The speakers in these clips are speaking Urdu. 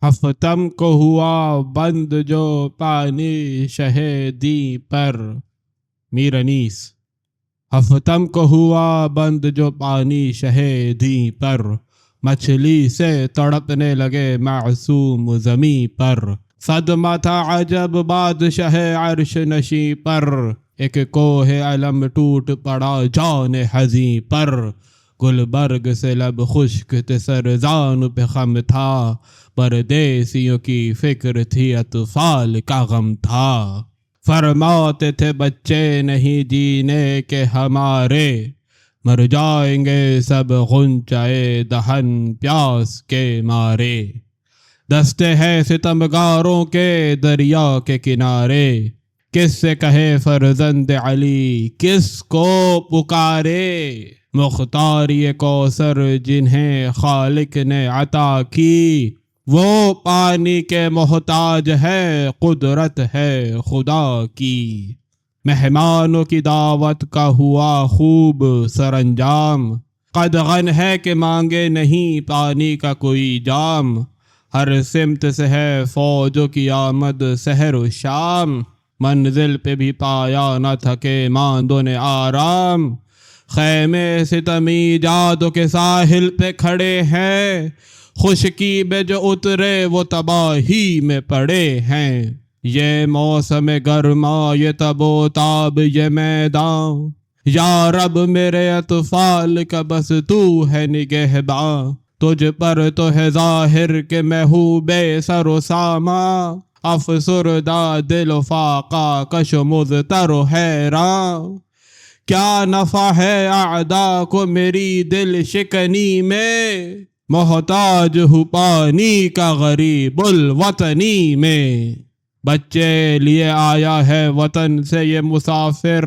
ہفتم کو ہوا بند جو پانی شہیدی پر میر انیس۔ ہفتم کو ہوا بند جو پانی شہیدی پر، مچھلی سے تڑپنے لگے معصوم زمیں پر۔ صدمہ تھا عجب بادشاہ عرش نشیں پر، ایک کوہ علم ٹوٹ پڑا جان حزیں پر۔ گلبرگ سے لب خشک تھے سرزان پہ خم تھا، پردیسیوں کی فکر تھی اطفال کا غم تھا۔ فرماتے تھے بچے نہیں جینے کے ہمارے، مر جائیں گے سب غنچۂ دہن پیاس کے مارے۔ دستے ہیں ستمگاروں کے دریا کے کنارے، کس سے کہے فرزند علی کس کو پکارے۔ مختاری کوثر جنہیں خالق نے عطا کی، وہ پانی کے محتاج ہے، قدرت ہے خدا کی۔ مہمانوں کی دعوت کا ہوا خوب سرانجام، قدغن ہے کہ مانگے نہیں پانی کا کوئی جام۔ ہر سمت سے ہے فوجوں کی آمد سحر و شام، منزل پہ بھی پایا نہ تھکے ماندوں نے آرام۔ خیمے ستمی جادو کے ساحل پہ کھڑے ہیں، خشکی میں جو اترے وہ تباہی میں پڑے ہیں۔ یہ موسم گرما یہ تب و تاب یہ میدان، یا رب میرے اطفال کا بس تو ہے نگہباں۔ تجھ پر تو ہے ظاہر کہ میں ہوں بے سر و سامان، افسردہ دل و فاقہ کش و مضطر و حیران۔ کیا نفع ہے اعداء کو میری دل شکنی میں، محتاج ہوں پانی کا غریب الوطنی میں۔ بچے لیے آیا ہے وطن سے یہ مسافر،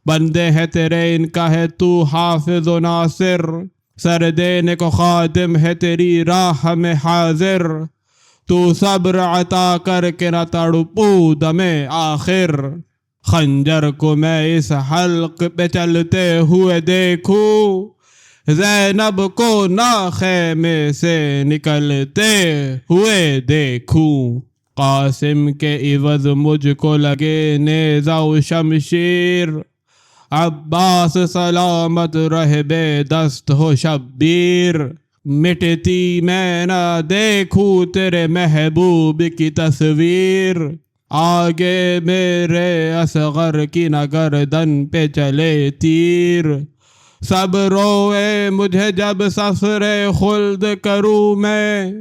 بندے ہیں تیرے ان کا ہے تو حافظ و ناصر۔ سر دینے کو خادم ہے تیری راہ میں حاضر، تو صبر عطا کر کے نہ تڑپوں دم آخر۔ خنجر کو میں اس حلق پہ چلتے ہوئے دیکھوں، زینب کو نہ خیمے سے نکلتے ہوئے دیکھوں۔ قاسم کے عوض مجھ کو لگے نیزہ و شمشیر، عباس سلامت رہ بے دست ہو شبیر۔ مٹتی میں نہ دیکھوں تیرے محبوب کی تصویر، آگے میرے اصغر کی نہ گردن پہ چلے تیر۔ سب روئے مجھے جب سفر خلد کروں میں،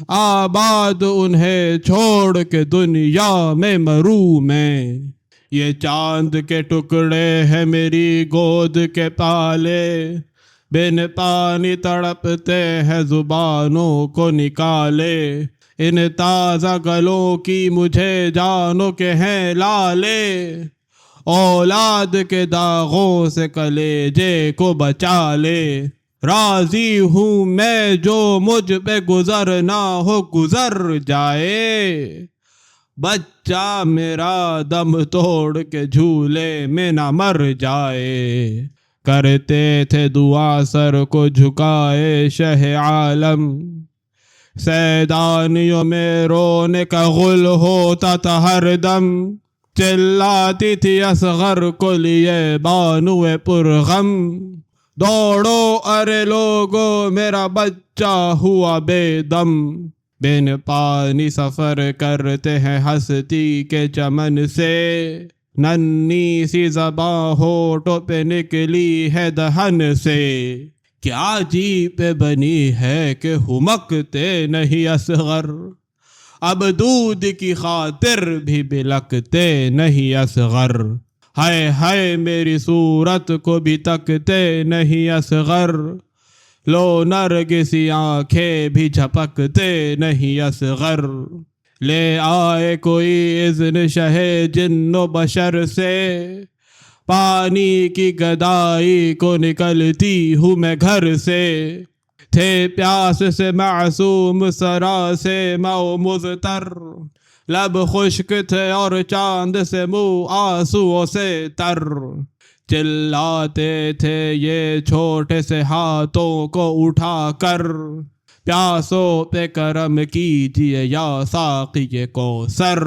آباد انہیں چھوڑ کے دنیا میں مروں میں۔ یہ چاند کے ٹکڑے ہیں میری گود کے پالے، بن پانی تڑپتے ہیں زبانوں کو نکالے۔ ان تازہ گلوں کی مجھے جانوں کے ہیں لالے، اولاد کے داغوں سے کلیجے کو بچا لے۔ راضی ہوں میں جو مجھ پہ گزرنا ہو گزر جائے، بچہ میرا دم توڑ کے جھولے میں نہ مر جائے۔ کرتے تھے دعا سر کو جھکائے شہ عالم، سیدانیوں میں رونے کا غل ہوتا تھا ہر دم۔ چلاتی تھی اصغر کو لیے بانوے پرغم، دوڑو ارے لوگو میرا بچہ ہوا بے دم۔ بن پانی سفر کرتے ہیں ہستی کے چمن سے، ننھی سی زباں ہونٹوں پہ نکلی ہے دہن سے۔ کیا جی پہ بنی ہے کہ ہمکتے نہیں اصغر، اب دودھ کی خاطر بھی بلکتے نہیں اصغر۔ ہائے ہائے میری صورت کو بھی تکتے نہیں اصغر، لو نرگسی آنکھیں بھی جھپکتے نہیں اصغر۔ لے آئے کوئی اذن شہ جن و بشر سے، پانی کی گدائی کو نکلتی ہوں میں گھر سے۔ تھے پیاس سے معصوم سرا سے مئو مضطر، لب خشک تھے اور چاند سے منہ آنسوؤں سے تر۔ چلاتے تھے یہ چھوٹے سے ہاتھوں کو اٹھا کر، پیاسوں پہ کرم کیجیے یا ساقی کوثر،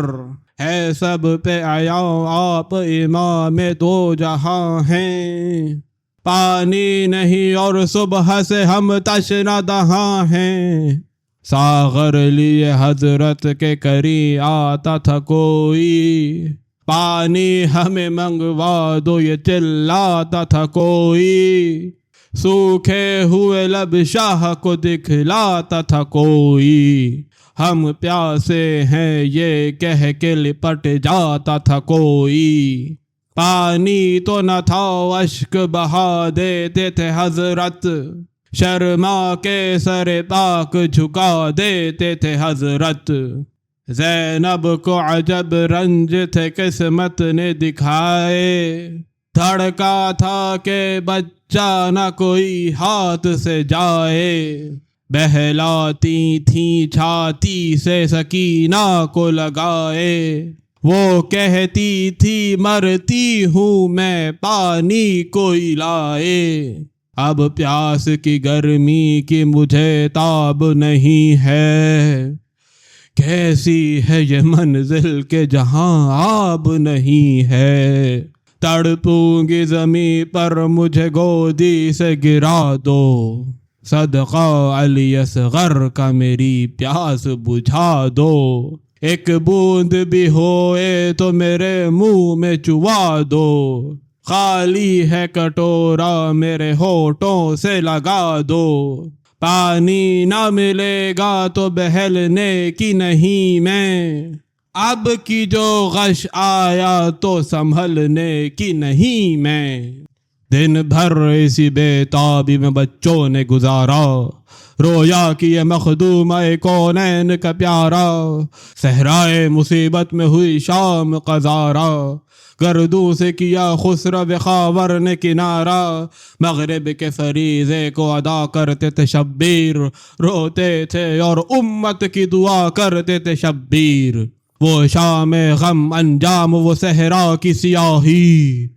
ہے سب پہ عیاں آپ امام دو جہاں ہیں، پانی نہیں اور صبح سے ہم تشنہ دہاں ہیں، ساغر لیے حضرت کے قریب آتا تھا کوئی، پانی ہمیں منگوا دو یہ چلاتا تھا کوئی، سوکھے ہوئے لب شاہ کو دکھلاتا تھا کوئی، ہم پیاسے ہیں یہ کہہ کے لپٹ جاتا تھا کوئی، پانی تو نہ تھا اشک بہا دیتے تھے حضرت، شرما کے سر پاک جھکا دیتے تھے حضرت، زینب کو عجب رنج تھے قسمت نے دکھائے، دھڑکا تھا کہ بچہ نہ کوئی ہاتھ سے جائے، بہلاتی تھیں چھاتی سے سکینہ کو لگائے، وہ کہتی تھی مرتی ہوں میں پانی کوئی لائے، اب پیاس کی گرمی کی مجھے تاب نہیں ہے، کیسی ہے یہ منزل کے جہاں آب نہیں ہے، تڑپوں گی زمیں پر مجھے گودی سے گرا دو، صدقہ علی اصغر کا میری پیاس بجھا دو، ایک بوند بھی ہوئے تو میرے منہ میں چوا دو، خالی ہے کٹورا میرے ہونٹوں سے لگا دو، پانی نہ ملے گا تو بہلنے کی نہیں میں، اب کی جو غش آیا تو سنبھلنے کی نہیں میں، دن بھر اسی بے تابی میں بچوں نے گزارا، رویا کہ یہ مخدوم کونین کا پیارا، صحرائے مصیبت میں ہوئی شام قذارا، گردوں سے کیا خسرو خاور نے کنارہ، مغرب کے فریضے کو ادا کرتے تھے شبیر، روتے تھے اور امت کی دعا کرتے تھے شبیر، وہ شام غم انجام وہ صحرا کی سیاہی،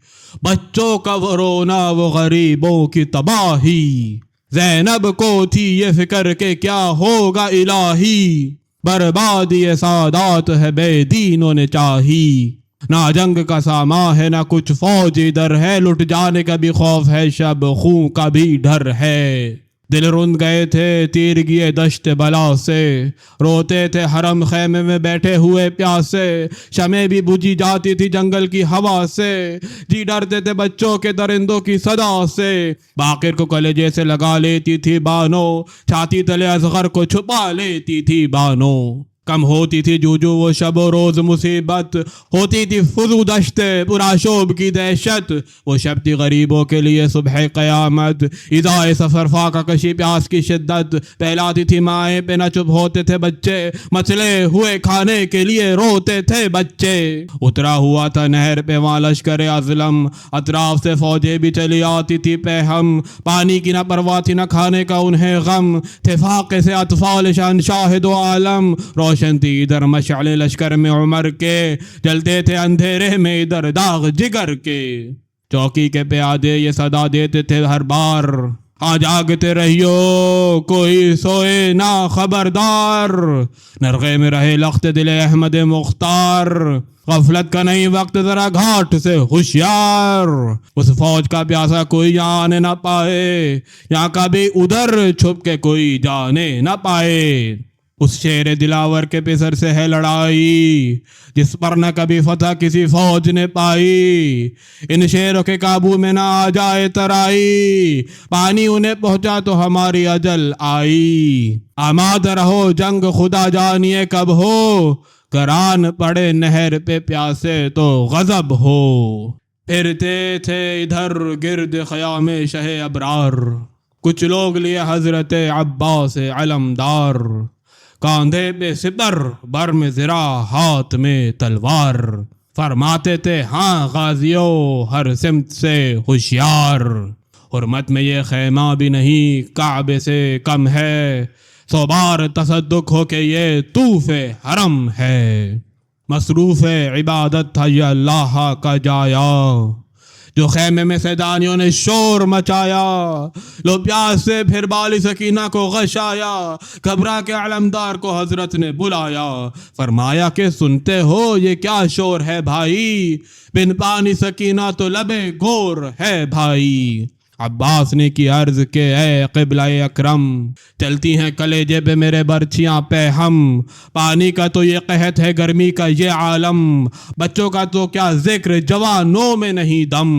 بچوں کا وہ رونا وہ غریبوں کی تباہی، زینب کو تھی یہ فکر کہ کیا ہوگا الہی، بربادی سادات ہے بے دینوں نے چاہی، نہ جنگ کا ساما ہے نہ کچھ فوج ادھر ہے، لٹ جانے کا بھی خوف ہے شب خون کا بھی ڈر ہے، دل رند گئے تھے تیرگی دشت بلا سے، روتے تھے حرم خیمے میں بیٹھے ہوئے پیاسے، شمع بھی بجھی جاتی تھی جنگل کی ہوا سے، جی ڈرتے تھے بچوں کے درندوں کی صدا سے، باقر کو کلیجے سے لگا لیتی تھی بانو، چھاتی تلے اصغر کو چھپا لیتی تھی بانو، کم ہوتی تھی جو وہ شب و روز مصیبت، ہوتی تھی فضو دشت پرآشوب کی دہشت، وہ شب تھی غریبوں کے لیے صبح قیامت، ادائے سفر فاقہ کشی پیاس کی شدت، پہلاتی تھی مائیں پہ نہ چپ ہوتے تھے بچے، مچلے ہوئے کھانے کے لیے روتے تھے بچے، اترا ہوا تھا نہر پہ وہاں لشکر ازلم، اطراف سے فوجیں بھی چلی آتی تھی پہم، پانی کی نہ پرواہ تھی نہ کھانے کا انہیں غم، تھے فاقے سے اطفال شہنشاہ دو عالم، روشن تھی ادھر مشعل لشکر میں عمر کے، جلتے تھے اندھیرے میں ادھر داغ جگر کے، چوکی کے پیادے یہ صدا دیتے تھے ہر بار، ہاں جاگتے رہیو کوئی سوئے نہ خبردار، نرغے میں رہے لخت دل احمد مختار، غفلت کا نہیں وقت ذرا گھاٹ سے ہوشیار، اس فوج کا پیاسا کوئی یہاں آنے نہ پائے، یہاں کبھی ادھر چھپ کے کوئی جانے نہ پائے، اس شیر دلاور کے پسر سے ہے لڑائی، جس پر نہ کبھی فتح کسی فوج نے پائی، ان شیروں کے قابو میں نہ آ جائے ترائی، پانی انہیں پہنچا تو ہماری اجل آئی، آماد رہو جنگ خدا جانیے کب ہو، کران پڑے نہر پہ پیاسے تو غضب ہو، پھرتے تھے ادھر گرد خیام شہ ابرار، کچھ لوگ لیے حضرت عباس علمدار، کاندھے پہ سپر بر میں زرا ہاتھ میں تلوار، فرماتے تھے ہاں غازیوں ہر سمت سے ہوشیار، حرمت میں یہ خیمہ بھی نہیں کعبے سے کم ہے، 100 بار تصدق ہو کہ یہ طوف حرم ہے، مصروف عبادت تھا یہ اللہ کا جایا، جو خیمے میں سیدانیوں نے شور مچایا، لو پیاس سے پھر بالی سکینہ کو غشایا، گھبرا کے علمدار کو حضرت نے بلایا، فرمایا کہ سنتے ہو یہ کیا شور ہے بھائی، بن پانی سکینہ تو لبے گور ہے بھائی۔ عباس نے کی عرض کہ اے قبلہ اکرم، چلتی ہیں کلیجے پہ میرے برچیاں پہ ہم، پانی کا تو یہ قحط ہے، گرمی کا یہ عالم، بچوں کا تو کیا ذکر، جوانوں میں نہیں دم،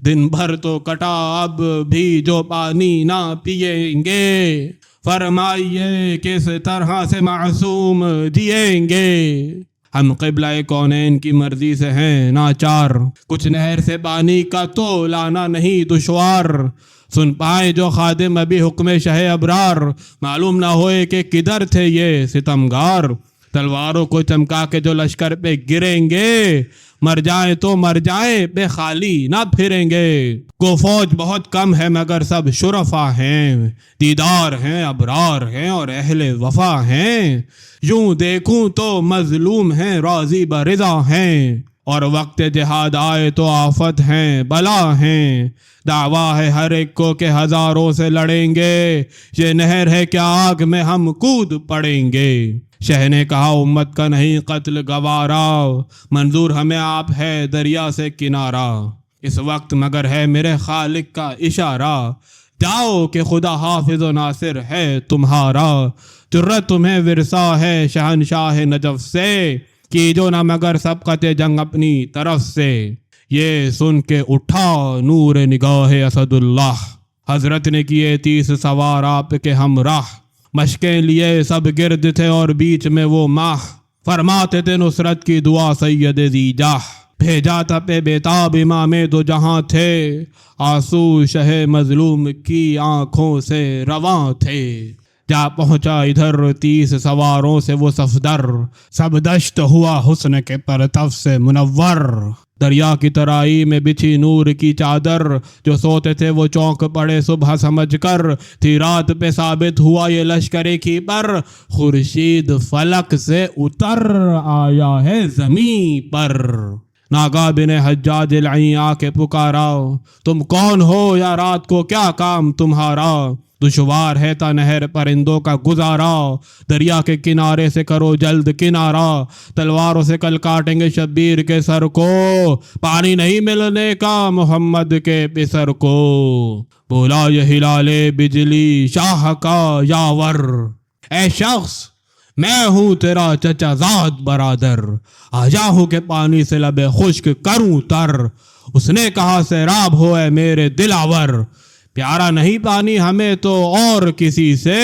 دن بھر تو کٹا اب بھی جو پانی نہ پیئیں گے، فرمائیے کس طرح سے معصوم جئیں گے۔ ہم قبلہ کونین کی مرضی سے ہیں ناچار، کچھ نہر سے پانی کا تو لانا نہیں دشوار، سن پائیں جو خادم ابھی حکم شہ ابرار، معلوم نہ ہوئے کہ کدھر تھے یہ ستمگار، تلواروں کو چمکا کے جو لشکر پہ گریں گے، مر جائیں تو مر جائیں بے خالی نہ پھریں گے، کو فوج بہت کم ہے مگر سب شرفا ہیں، دیدار ہیں ابرار ہیں اور اہل وفا ہیں، یوں دیکھوں تو مظلوم ہیں راضی برضا ہیں، اور وقت جہاد آئے تو آفت ہیں بلا ہیں، دعویٰ ہے ہر ایک کو کہ ہزاروں سے لڑیں گے، یہ نہر ہے کیا آگ میں ہم کود پڑیں گے۔ شہ نے کہا امت کا نہیں قتل گوارا، منظور ہمیں آپ ہے دریا سے کنارہ، اس وقت مگر ہے میرے خالق کا اشارہ، جاؤ کہ خدا حافظ و ناصر ہے تمہارا، جرت تمہیں ورثہ ہے شہنشاہ نجف سے، کی جو نہ مگر سبقت جنگ اپنی طرف سے۔ یہ سن کے اٹھا نور نگاہ اسد اللہ، حضرت نے کیے 30 سوار آپ کے ہمراہ، مشقیں لیے سب گرد تھے اور بیچ میں وہ ماہ، فرماتے تھے نصرت کی دعا سید ذی جاہ، بھیجا تھا پہ بیتاب امام دو جہاں تھے، آنسو شہ مظلوم کی آنکھوں سے رواں تھے، جا پہنچا ادھر 30 سواروں سے وہ صفدر، سب دشت ہوا حسن کے پرتو سے منور، دریا کی ترائی میں بچھی نور کی چادر، جو سوتے تھے وہ چونک پڑے صبح سمجھ کر، تھی رات پہ ثابت ہوا یہ لشکر کی پر، خورشید فلک سے اتر آیا ہے زمین پر۔ ناگا بن حجاج العین آ کے پکارا، تم کون ہو یا رات کو کیا کام تمہارا، دشوار ہے تا نہر پرندوں کا گزارا، دریا کے کنارے سے کرو جلد کنارہ، تلواروں سے کل کاٹیں گے شبیر کے سر کو، پانی نہیں ملنے کا محمد کے پسر کو، بولا یہ ہلال بجلی شاہ کا یاور، اے شخص میں ہوں تیرا چچا زاد برادر، آجا ہوں کہ پانی سے لبے خشک کروں تر، اس نے کہا سیراب ہو اے میرے دلاور، پیارا نہیں پانی ہمیں تو اور کسی سے،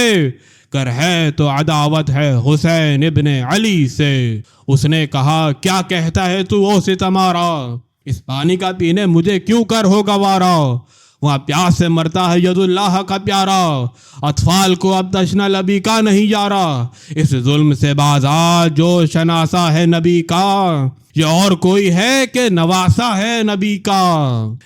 گر ہے تو عداوت ہے حسین ابن علی سے، اس نے کہا کیا کہتا ہے تو او ستمارا، اس پانی کا پینے مجھے کیوں کر ہو گوارا، وہاں پیاس سے مرتا ہے ید اللہ کا پیارا، اطفال کو اب تشنہ لبی کا نہیں یارا، اس ظلم سے باز آ جو شناسا ہے نبی کا، یہ اور کوئی ہے کہ نواسا ہے نبی کا،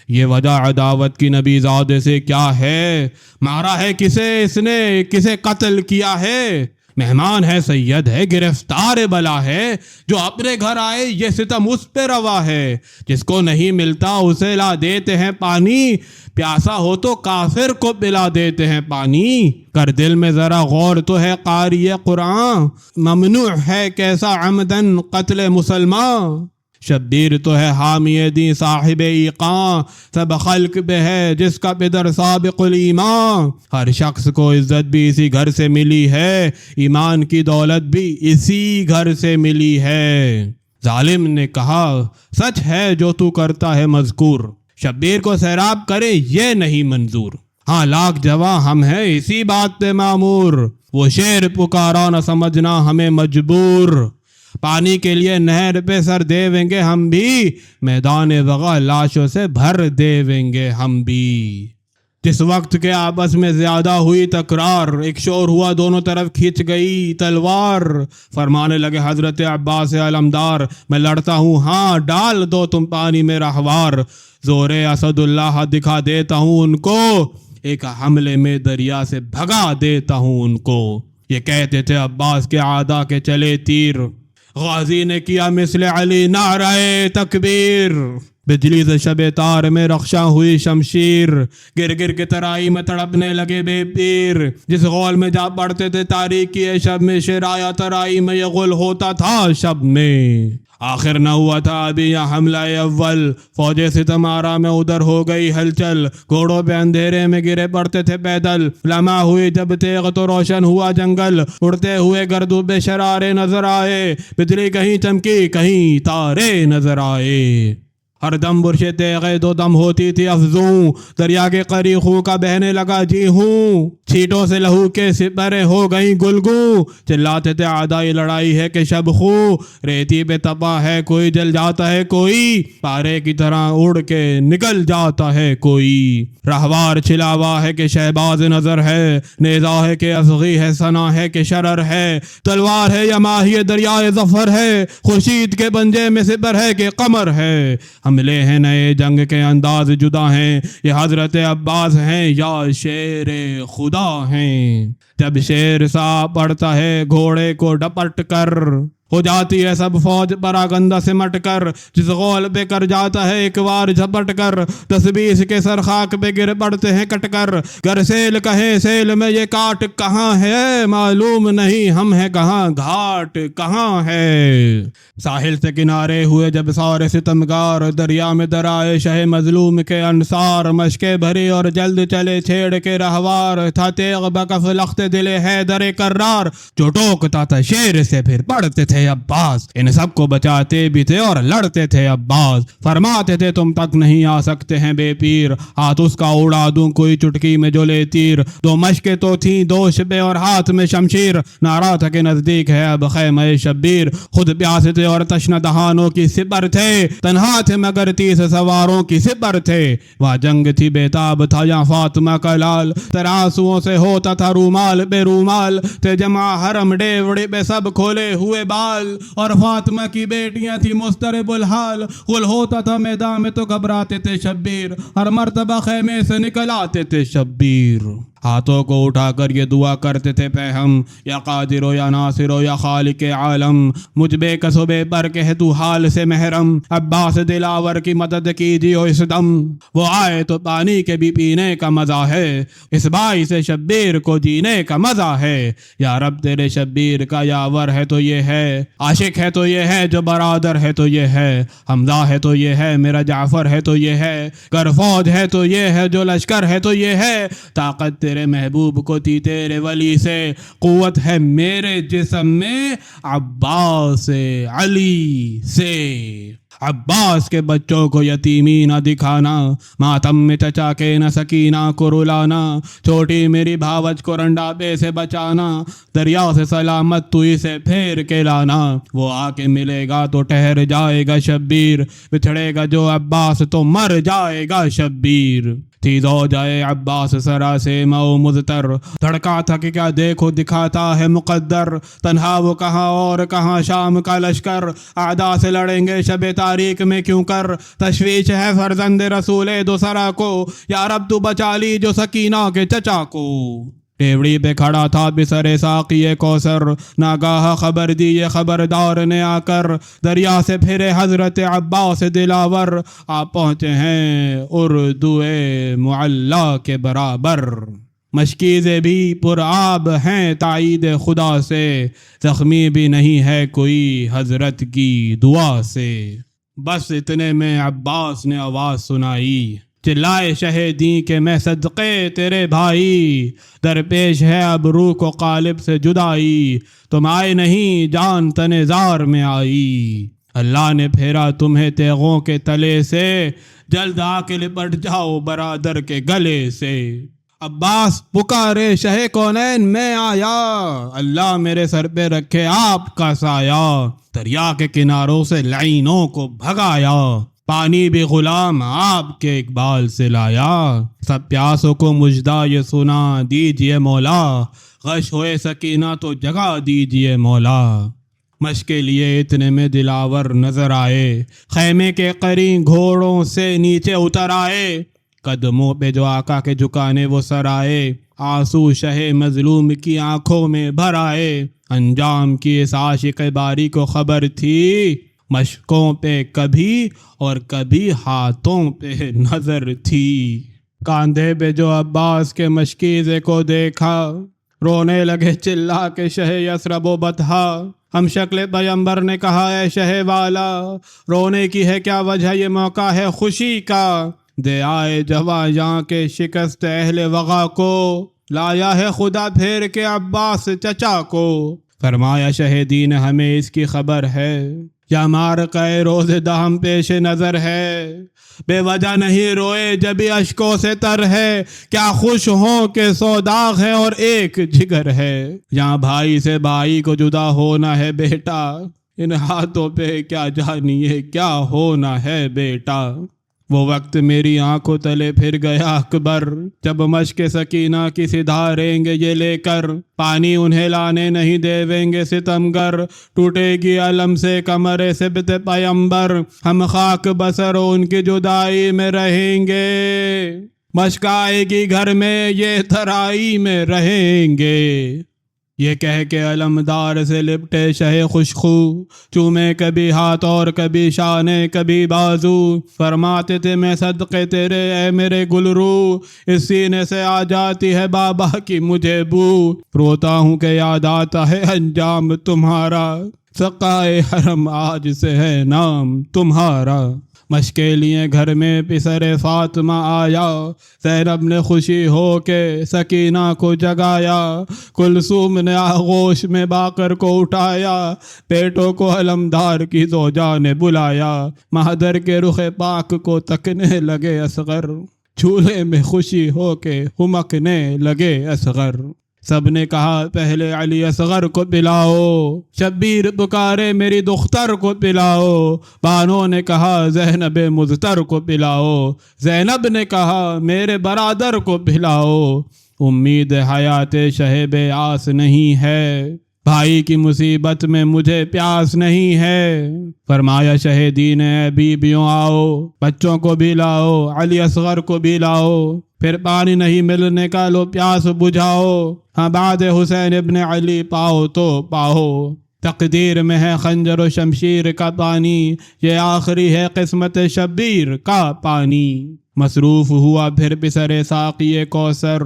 یہ وجہ عداوت کی نبی زادے سے کیا ہے، مارا ہے کسے اس نے کسے قتل کیا ہے، مہمان ہے سید ہے گرفتار بلا ہے، جو اپنے گھر آئے یہ ستم اس پہ روا ہے، جس کو نہیں ملتا اسے لا دیتے ہیں پانی، پیاسا ہو تو کافر کو پلا دیتے ہیں پانی، کر دل میں ذرا غور تو ہے قاری قرآن، ممنوع ہے کیسا عمدن قتل مسلمان، شبیر تو ہے حامی دین صاحب ایقاں، سب خلق پہ ہے جس کا پدر سابق الایمان، ہر شخص کو عزت بھی اسی گھر سے ملی ہے، ایمان کی دولت بھی اسی گھر سے ملی ہے۔ ظالم نے کہا سچ ہے جو تو کرتا ہے مذکور، شبیر کو سیراب کرے یہ نہیں منظور، ہاں لاکھ جواں ہم ہیں اسی بات پہ معمور، وہ شیر پکارا نہ سمجھنا ہمیں مجبور، پانی کے لیے نہر پہ سر دیویں گے ہم بھی، میدان وغا لاشوں سے بھر دیویں گے ہم بھی۔ جس وقت کے آپس میں زیادہ ہوئی تکرار، ایک شور ہوا دونوں طرف کھینچ گئی تلوار، فرمانے لگے حضرت عباس علمدار میں لڑتا ہوں ہاں ڈال دو تم پانی میں رہوار، زور اسد اللہ دکھا دیتا ہوں ان کو، ایک حملے میں دریا سے بھگا دیتا ہوں ان کو۔ یہ کہتے تھے عباس کے عادا کے چلے تیر، غازی نے کیا مثل علی نعرہ تکبیر، بجلی سے شب تار میں رخشاں ہوئی شمشیر، گر گر کے ترائی میں تڑپنے لگے بے پیر، جس غول میں جا پڑتے تھے تاریکی شب میں، شرایا ترائی میں یہ غل ہوتا تھا شب میں۔ آخر نہ ہوا تھا ابھی یہ حملہ اول، فوج ستم آرا میں ادھر ہو گئی ہلچل، گھوڑوں پہ اندھیرے میں گرے پڑتے تھے پیدل، لمحہ ہوئی جب تیغ تو روشن ہوا جنگل، اڑتے ہوئے گردو بے شرارے نظر آئے، بجلی کہیں چمکی کہیں تارے نظر آئے۔ ہر دم برش تیغے دو دم ہوتی تھی افزوں، دریا کے قری خوں کا بہنے لگا جی ہوں، چھیٹوں سے لہو کے سپرے ہو گئیں گلگوں، چلاتے تھے عدائی لڑائی ہے کہ شب خوں، ریتی پہ تپا ہے کوئی جل جاتا ہے کوئی، پارے کی طرح اڑ کے نکل جاتا ہے کوئی، رہوار چھلاوا ہے کہ شہباز نظر ہے، نیزا ہے کہ اصغی ہے ثنا ہے کہ شرر ہے، تلوار ہے یا ماہی دریائے ظفر ہے، خورشید کے پنجے میں سپر ہے کہ قمر ہے، حملے ہیں نئے جنگ کے انداز جدا ہیں، یہ حضرت عباس ہیں یا شیر خدا ہیں، جب شیر سا پڑتا ہے گھوڑے کو ڈپٹ کر، ہو جاتی ہے سب فوج پراگندہ سے مٹ کر، جس غول پہ کر جاتا ہے ایک بار جھپٹ کر، 10-20 کے سر خاک پہ گر پڑتے ہیں کٹ کر، گر سیل کہے سیل میں یہ کاٹ کہاں ہے، معلوم نہیں ہم ہے کہاں گھاٹ کہاں ہے، ساحل سے کنارے ہوئے جب سارے ستمگار، دریا میں درائے شہ مظلوم کے انصار، مشکیں بھری اور جلد چلے چھیڑ کے رہوار، تھا تیغ بکف لخت دل حیدر کرار، جو ٹوکتا تھا شیر سے پھر پڑتے تھے عباس، ان سب کو بچاتے بھی تھے اور لڑتے تھے عباس، فرماتے تھے تم تک نہیں آ سکتے ہیں بے پیر، ہاتھ اس کا اڑا دوں کوئی چٹکی میں جو لے تیر، 2 مشقیں تو تھیں دوش پہ اور ہاتھ میں شمشیر، نعرہ تھا کہ نزدیک ہے اب خیمہ شبیر، خود پیاسے تھے اور تشنہ دہانوں کی سپر تھے، تنہا تھے مگر 30 سواروں کی سپر تھے، وہاں جنگ تھی بیتاب تھا یا فاطمہ کا لال، تراسوؤں سے ہوتا تھا رومال بے رومال، تھے جمع حرم ڈیوڑی پہ سب کھولے ہوئے بال، اور فاطمہ کی بیٹیاں تھی مضطرب الحال، غل ہوتا تھا میدان میں تو گھبراتے تھے شبیر، ہر مرتبہ خیمے سے نکل آتے تھے شبیر، ہاتھوں کو اٹھا کر یہ دعا کرتے تھے پہ ہم، یا قادر ہو یا ناصر ہو یا خالق عالم، مجھ بے کسبے پر کہ تو حال سے محرم، عباس دلاور کی مدد کیجیو اس دم، وہ آئے تو پانی کے بھی پینے کا مزہ ہے، اس بائی سے شبیر کو جینے کا مزہ ہے، یا رب تیرے شبیر کا یاور ہے تو یہ ہے، عاشق ہے تو یہ ہے، جو برادر ہے تو یہ ہے، حمزہ ہے تو یہ ہے، میرا جعفر ہے تو یہ ہے، گر فوج ہے تو یہ ہے، جو لشکر ہے تو یہ ہے، طاقت تیرے محبوب کو تھی تیرے ولی سے، قوت ہے میرے جسم میں عباس سے علی سے، عباس کے بچوں کو یتیمی نہ دکھانا، ماتم میں چچا کے نہ سکینہ کو رلانا، چھوٹی میری بھاوج کو رنڈاپے سے بچانا، دریا سے سلامت تو اسے پھیر کے لانا، وہ آ کے ملے گا تو ٹھہر جائے گا شبیر، بچھڑے گا جو عباس تو مر جائے گا شبیر، تھی دو جائے عباس سرا سے مئو مضطر، دھڑکا تھا کہ کیا دیکھو دکھاتا ہے مقدر، تنہا وہ کہاں اور کہاں شام کا لشکر، اعداء سے لڑیں گے شب تاریک میں کیوں کر، تشویش ہے فرزند رسول دو سرا کو، یا رب تو بچا لی جو سکینہ کے چچا کو، ڈیوڑی پہ کھڑا تھا بسر ساقی کوثر، ناگاہ خبر دی یہ خبردار نے آ کر، دریا سے پھرے حضرت عباس دلاور، آپ پہنچے ہیں اردو معلا کے برابر، مشکیزیں بھی پر آب ہیں تائید خدا سے، زخمی بھی نہیں ہے کوئی حضرت کی دعا سے، بس اتنے میں عباس نے آواز سنائی، چلائے شہیدی کہ میں صدقے تیرے بھائی، درپیش ہے اب روح کو قالب سے جدائی، تم آئے نہیں جان تنظار میں آئی، اللہ نے پھیرا تمہیں تیغوں کے تلے سے، جلد آ کے لپٹ جاؤ برادر کے گلے سے، عباس پکارے شہ کونین میں آیا، اللہ میرے سر پہ رکھے آپ کا سایہ، دریا کے کناروں سے لعینوں کو بھگایا، پانی بھی غلام آپ کے اقبال سے لایا، سب پیاسوں کو مجدہ یہ سنا دیجئے مولا، غش ہوئے سکینہ تو جگا دیجئے مولا، مشق کے لیے اتنے میں دلاور نظر آئے، خیمے کے قرین گھوڑوں سے نیچے اتر آئے، قدموں پہ جو آقا کے جھکانے وہ سر آئے، آنسو شہ مظلوم کی آنکھوں میں بھر آئے، انجام کی اس عاشق باری کو خبر تھی، مشکوں پہ کبھی اور کبھی ہاتھوں پہ نظر تھی۔ کاندھے پہ جو عباس کے مشکیزے کو دیکھا، رونے لگے چلا کے شہ یثرب و بطحا۔ ہم شکل پیمبر نے کہا اے شہ والا، رونے کی ہے کیا وجہ، یہ موقع ہے خوشی کا۔ دے آئے جواں یہاں کے شکست اہل وغا کو، لایا ہے خدا پھیر کے عباس چچا کو۔ فرمایا شہیدین ہمیں اس کی خبر ہے، یا مارقہ روز دہم پیش نظر ہے۔ بے وجہ نہیں روئے جبھی اشکوں سے تر ہے، کیا خوش ہوں کہ سو داغ ہے اور ایک جگر ہے۔ یہاں بھائی سے بھائی کو جدا ہونا ہے بیٹا، ان ہاتھوں پہ کیا جانیے کیا ہونا ہے بیٹا۔ وہ وقت میری آنکھوں تلے پھر گیا اکبر، جب مشق سکینہ کی سدھاریں گے یہ لے کر، پانی انہیں لانے نہیں دیویں گے ستمگر۔ ٹوٹے گی علم سے کمر سبت پیمبر، ہم خاک بسر ان کی جدائی میں رہیں گے۔ مشق آئے گی گھر میں یہ ترائی میں رہیں گے۔ یہ کہہ کے علمدار سے لپٹے شہ خوشخو، چومے کبھی ہاتھ اور کبھی شانے کبھی بازو۔ فرماتے تھے میں صدقے تیرے اے میرے گلرو، اس سینے سے آ جاتی ہے بابا کی مجھے بو۔ روتا ہوں کہ یاد آتا ہے انجام تمہارا، سقائے حرم آج سے ہے نام تمہارا۔ مشقے لیے گھر میں پسر فاطمہ آیا، زینب نے خوشی ہو کے سکینہ کو جگایا۔ کلثوم نے آغوش میں باقر کو اٹھایا، پیٹوں کو علمدار کی زوجہ نے بلایا۔ مہدر کے رخ پاک کو تکنے لگے اصغر، جھولے میں خوشی ہو کے ہمکنے لگے اصغر۔ سب نے کہا پہلے علی اصغر کو پلاؤ، شبیر پکارے میری دختر کو پلاؤ۔ بانوں نے کہا زینب مزتر کو پلاؤ، زینب نے کہا میرے برادر کو پلاؤ۔ امید حیات شہب آس نہیں ہے، بھائی کی مصیبت میں مجھے پیاس نہیں ہے۔ فرمایا شہیدین اے بیبیوں آؤ، بچوں کو بھی لاؤ، علی اصغر کو بھی لاؤ، پھر پانی نہیں ملنے کا لو پیاس بجھاؤ۔ ہاں بعد حسین ابن علی پاؤ تو پاؤ، تقدیر میں ہے خنجر و شمشیر کا پانی، یہ آخری ہے قسمت شبیر کا پانی۔ مصروف ہوا پھر پسر ساقی کوثر،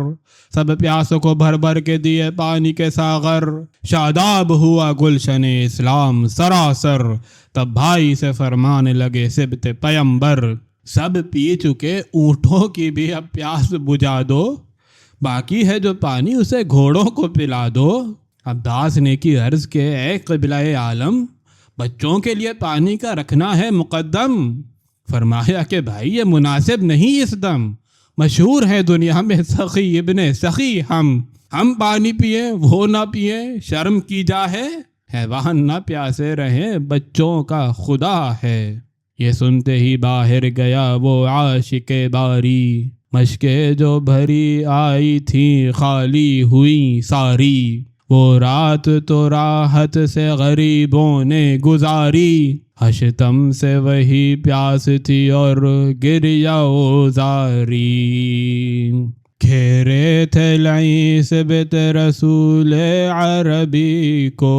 سب پیاسوں کو بھر بھر کے دیے پانی کے ساغر۔ شاداب ہوا گلشن اسلام سراسر، تب بھائی سے فرمانے لگے سبت پیمبر، سب پی چکے اونٹوں کی بھی اب پیاس بجھا دو، باقی ہے جو پانی اسے گھوڑوں کو پلا دو۔ عباس نے کی عرض کہ اے قبلہ عالم، بچوں کے لیے پانی کا رکھنا ہے مقدم۔ فرمایا کہ بھائی یہ مناسب نہیں اس دم، مشہور ہے دنیا میں سخی ابن سخی، ہم پانی پئیں وہ نہ پئیں، شرم کی جا ہے، حیوان نہ پیاسے رہیں بچوں کا خدا ہے۔ یہ سنتے ہی باہر گیا وہ عاشق باری، مشکیں جو بھری آئی تھیں خالی ہوئی ساری۔ وہ رات تو راحت سے غریبوں نے گزاری، حشتم سے وہی پیاس تھی اور گریا زاری۔ گھیرے تھے لعیں سبت رسول عربی کو،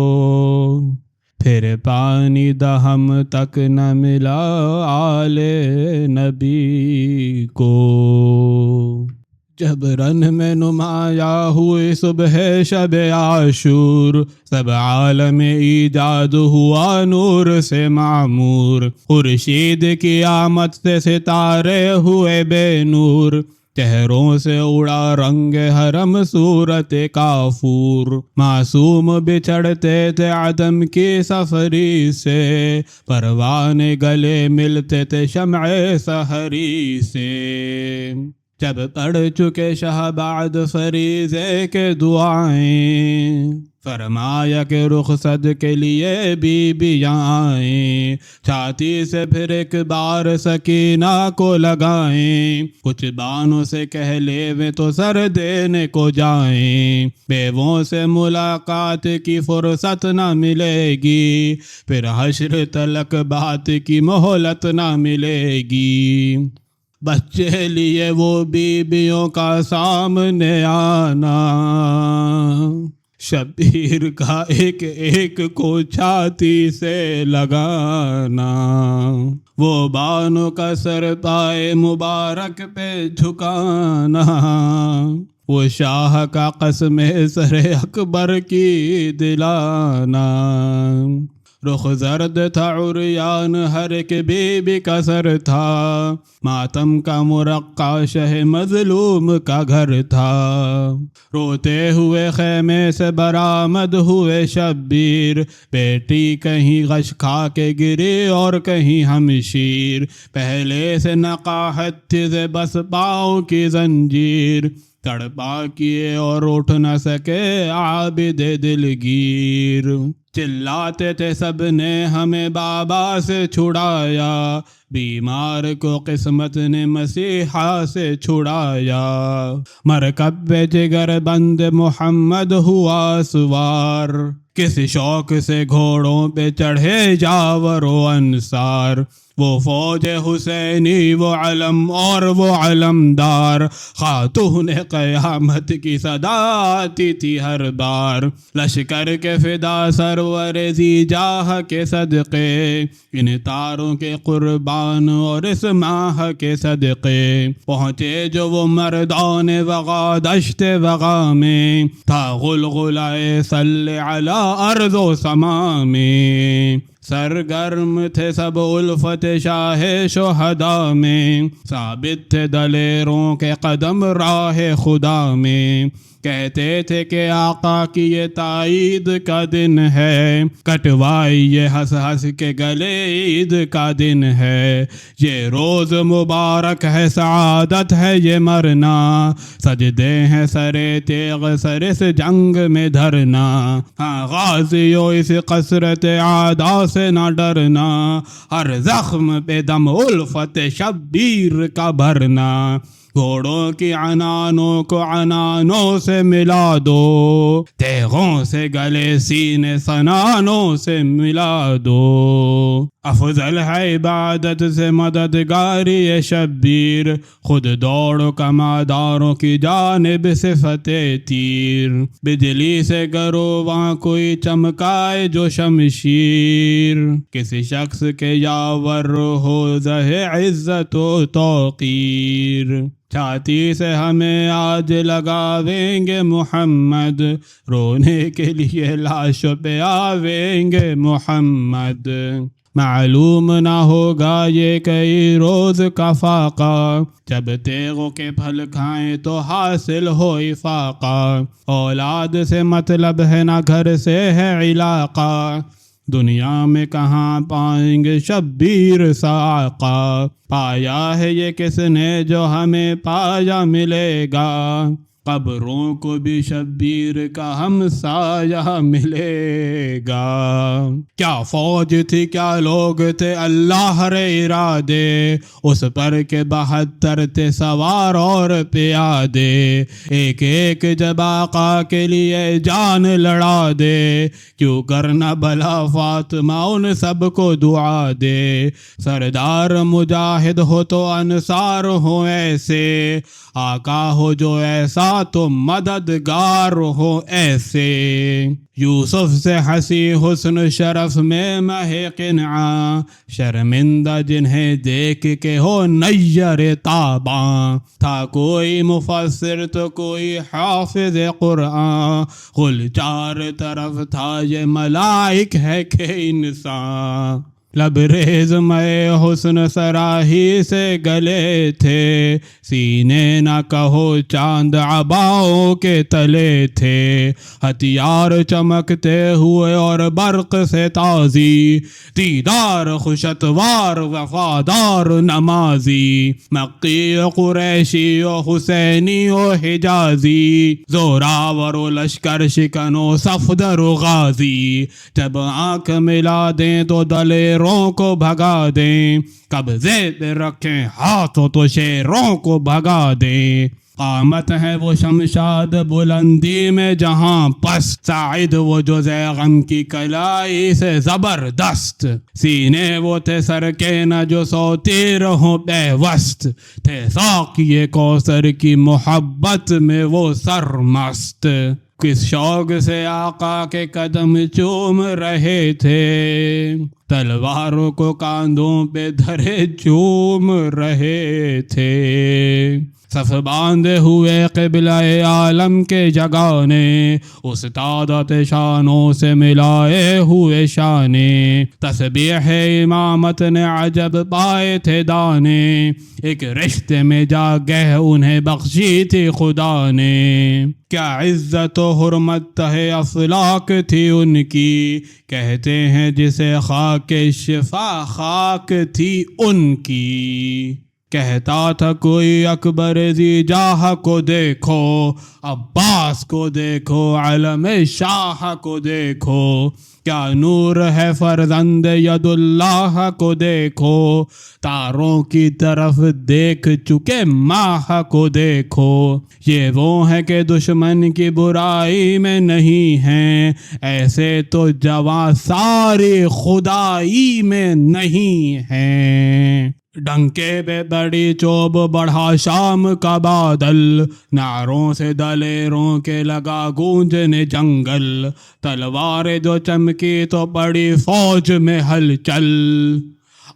پھر پانی دہم تک نہ ملا آل نبی کو۔ جب رن میں نمایاں ہوئی صبح شب عاشور، سب عالم ایجاد ہوا نور سے معمور۔ خورشید کی آمد سے ستارے ہوئے بے نور، چہروں سے اڑا رنگ حرم صورت کافور۔ معصوم بچھڑتے تھے عدم کی سفری سے، پروانے گلے ملتے تھے شمع سحری سے۔ جب پڑھ چکے شاہ بعد فریضے کے دعائیں، فرمایا کہ رخصت کے لیے بیویاں آئیں، چھاتی سے پھر ایک بار سکینہ کو لگائیں، کچھ بانوں سے کہہ لیویں تو سر دینے کو جائیں، بیووں سے ملاقات کی فرصت نہ ملے گی، پھر حشر تلک بات کی مہلت نہ ملے گی۔ بچے لیے وہ بیویوں کا سامنے آنا، شبیر کا ایک ایک کو چھاتی سے لگانا، وہ بانوں کا سر پائے مبارک پہ جھکانا، وہ شاہ کا قسم سر اکبر کی دلانا، رخ زرد تھا عریان ہر ایک بی بی کا سر تھا، ماتم کا مرقع شہ مظلوم کا گھر تھا، روتے ہوئے خیمے سے برآمد ہوئے شبیر، بیٹی کہیں غش کھا کے گری اور کہیں ہمشیر، پہلے سے نقاہت تھی سے بس پاؤں کی زنجیر، تڑپا کیے اور اٹھ نہ سکے عابد دلگیر، چلاتے تھے سب نے ہمیں بابا سے چھڑایا، بیمار کو قسمت نے مسیحا سے چھڑایا، مرکب پہ جگر بند محمد ہوا سوار، کس شوق سے گھوڑوں پہ چڑھے جاور و انصار، وہ فوج حسینی وہ علم اور وہ علمدار، خاتون قیامت کی صدا آتی تھی ہر بار، لشکر کے فدا سرور ذی جاہ کے صدقے، ان تاروں کے قربان اور اس ماہ کے صدقے، پہنچے جو وہ مردان وغا دشت وغا میں، تھا غلغلہ صلی علی ارض و سما میں، سرگرم تھے سب الفت شاہ شہدا میں، ثابت تھے دلیروں کے قدم راہ خدا میں، کہتے تھے کہ آقا کی یہ تائید کا دن ہے، کٹوائی یہ ہنس ہنس کے گلے عید کا دن ہے، یہ روز مبارک ہے سعادت ہے یہ مرنا، سجدے ہیں سرے تیغ سر اس جنگ میں دھرنا، ہاں غازیوں اس قصرت عادا سے نہ ڈرنا، ہر زخم پہ دم الفت شبیر کا بھرنا، گھوڑوں کی عنانوں کو عنانوں سے ملا دو، تیغوں سے گلے سینے سنانوں سے ملا دو، افضل ہے عبادت سے مددگاری شبیر، خود دوڑ کماداروں کی جانب سے فتح تیر، بجلی سے گروہاں کوئی چمکائے جو شمشیر، کسی شخص کے یاور ہو زہ عزت و توقیر، چھاتی سے ہمیں آج لگاویں گے محمد، رونے کے لیے لاش پہ آویں گے محمد، معلوم نہ ہوگا یہ کئی روز کا فاقہ، جب تیغوں کے پھل کھائیں تو حاصل ہو افاقہ، اولاد سے مطلب ہے نہ گھر سے ہے علاقہ، دنیا میں کہاں پائیں گے شبیر سا آقا، پایا ہے یہ کس نے جو ہمیں پایا ملے گا، قبروں کو بھی شبیر کا ہمسایہ ملے گا، کیا فوج تھی کیا لوگ تھے اللہ رے ارادے، اس پر کے 72 تھے سوار اور پیادے، ایک ایک جب آقا کے لیے جان لڑا دے، کیوں کرنا بھلا فاطمہ ان سب کو دعا دے، سردار مجاہد ہو تو انصار ہو ایسے، آقا ہو جو ایسا تو مددگار ہو ایسے، یوسف سے ہنسی حسن شرف میں مہ قنعاں، شرمندہ جنہیں دیکھ کے ہو نیر تاباں، تھا کوئی مفسر تو کوئی حافظ قرآن، قل چار طرف تھا یہ ملائک ہے کہ انسان، لبریز میں حسن سراہی سے گلے تھے، سینے نہ کہو چاند عباؤں کے تلے تھے، ہتھیار چمکتے ہوئے اور برق سے تازی، دیدار خوشتوار وفادار نمازی، مکی و قریشی و حسینی و حجازی، زوراور و لشکر شکن و صفدر و غازی، جب آنکھ ملا دیں تو دلیروں کو بھگا دیں، قبضے پہ رکھیں ہاتھوں تو شیروں کو بھگا دیں، قامت ہے وہ شمشاد بلندی میں جہاں پست، ساعد وہ جو غم کی کلائی سے زبردست، سینے وہ تھے سر کے نہ جو 100 تیر ہوں پیوست، تھے ساقی کوثر کی محبت میں وہ سرمست، کس شوق سے آقا کے قدم چوم رہے تھے، تلواروں کو کاندھوں پہ دھرے چوم رہے تھے، صف باندھے ہوئے قبلہ عالم کے جگانے، استادت شانوں سے ملائے ہوئے شانے، تسبیح امامت نے عجب پائے تھے دانے، ایک رشتے میں جا گہ انہیں بخشی تھی خدا نے، کیا عزت و حرمت ہے افلاک تھی ان کی، کہتے ہیں جسے خاک شفا خاک تھی ان کی، کہتا تھا کوئی اکبر ذی جاہ کو دیکھو، عباس کو دیکھو، علم شاہ کو دیکھو، کیا نور ہے فرزند ید اللہ کو دیکھو، تاروں کی طرف دیکھ چکے ماہ کو دیکھو، یہ وہ ہیں کہ دشمن کی برائی میں نہیں ہیں، ایسے تو جواں ساری خدائی میں نہیں ہیں، ڈنکے پہ بڑی چوب بڑھا شام کا بادل، نعروں سے دلیروں کے لگا گونجنے جنگل، تلوار جو چمکی تو پڑی فوج میں ہلچل،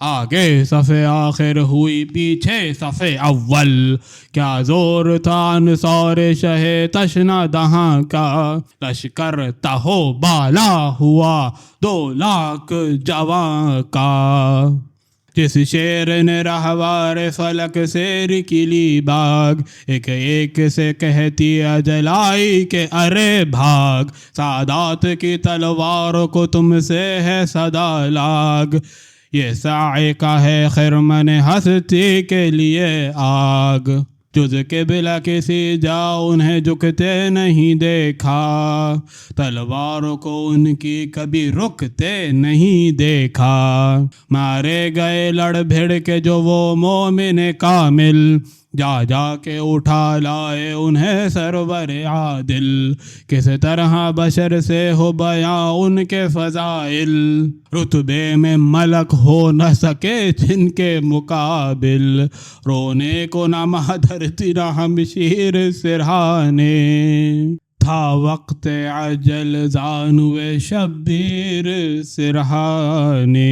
آگے صف آخر ہوئی پیچھے صف اول، کیا زور تھا انصار شہ تشنا دہاں کا، لشکر تہو بالا ہوا 2,00,000 جواں کا، جس شیر نے رہوار فلک سے رکلی باغ، ایک ایک سے کہتی اجلائی کہ ارے بھاگ، سادات کی تلوار کو تم سے ہے صدا لاگ، یہ سائے کا ہے خرمن ہستی کے لیے آگ، جز قبلہ کسی جا انہیں جھکتے نہیں دیکھا، تلواروں کو ان کی کبھی رکتے نہیں دیکھا، مارے گئے لڑ بھیڑ کے جو وہ مومن کامل، جا جا کے اٹھا لائے انہیں سرور عادل، کس طرح بشر سے ہو بیاں ان کے فضائل، رتبے میں ملک ہو نہ سکے جن کے مقابل، رونے کو نہ مادھرتی نہ ہمشیر سرہانے، تھا وقت عجل زانوے شبیر سرہانے،